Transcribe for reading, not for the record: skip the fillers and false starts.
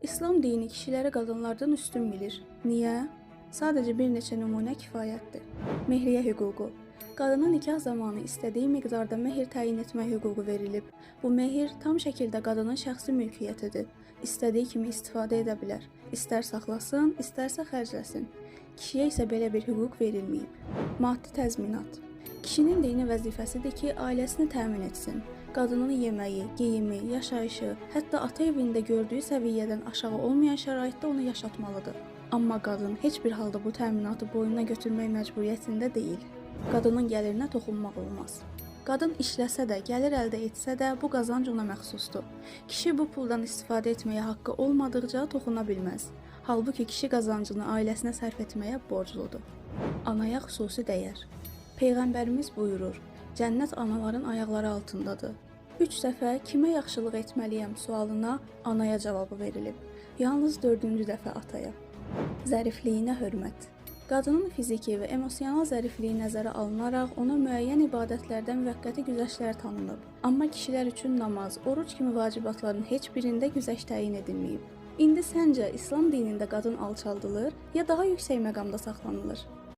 İslam dini kişiləri qadınlardan üstün bilir. Niyə? Sadəcə bir neçə nümunə kifayətdir. Mehriyə hüququ. Qadına nikah zamanı istədiyi miqdarda mehr təyin etmək hüququ verilib. Bu mehr tam şəkildə qadının şəxsi mülkiyyətidir. İstədiyi kimi istifadə edə bilər. İstər saxlasın, istərsə xərcləsin. Kişiyə isə belə bir hüquq verilməyib. Maddi təzminat. Kişinin dini vəzifəsidir ki, ailəsini təmin etsin. Qadının yeməyi, geyimi, yaşayışı, hətta ata evində gördüyü səviyyədən aşağı olmayan şəraitdə onu yaşatmalıdır. Amma qadın heç bir halda bu təminatı boynuna götürmək məcburiyyətində deyil. Qadının gəlirinə toxunmaq olmaz. Qadın işləsə də, gəlir əldə etsə də bu qazanc ona məxsusdur. Kişi bu puldan istifadə etməyə haqqı olmadıqca toxuna bilməz. Halbuki kişi qazancını ailəsinə sərf etməyə borcludur. Anaya xüsusi dəyər. Peyğəmbərimiz buyurur, cənnət anaların ayaqları altındadır. 3 dəfə kimə yaxşılıq etməliyəm sualına anaya cavabı verilib. Yalnız 4-cü dəfə ataya. Zərifliyinə hörmət. Qadının fiziki və emosional zərifliyi nəzərə alınaraq ona müəyyən ibadətlərdən müvəqqəti güzəştlər tanınıb. Amma kişilər üçün namaz, oruc kimi vacibatların heç birində güzəşt təyin edilməyib. İndi səncə İslam dinində qadın alçaldılır ya daha yüksək məqamda saxlanılır?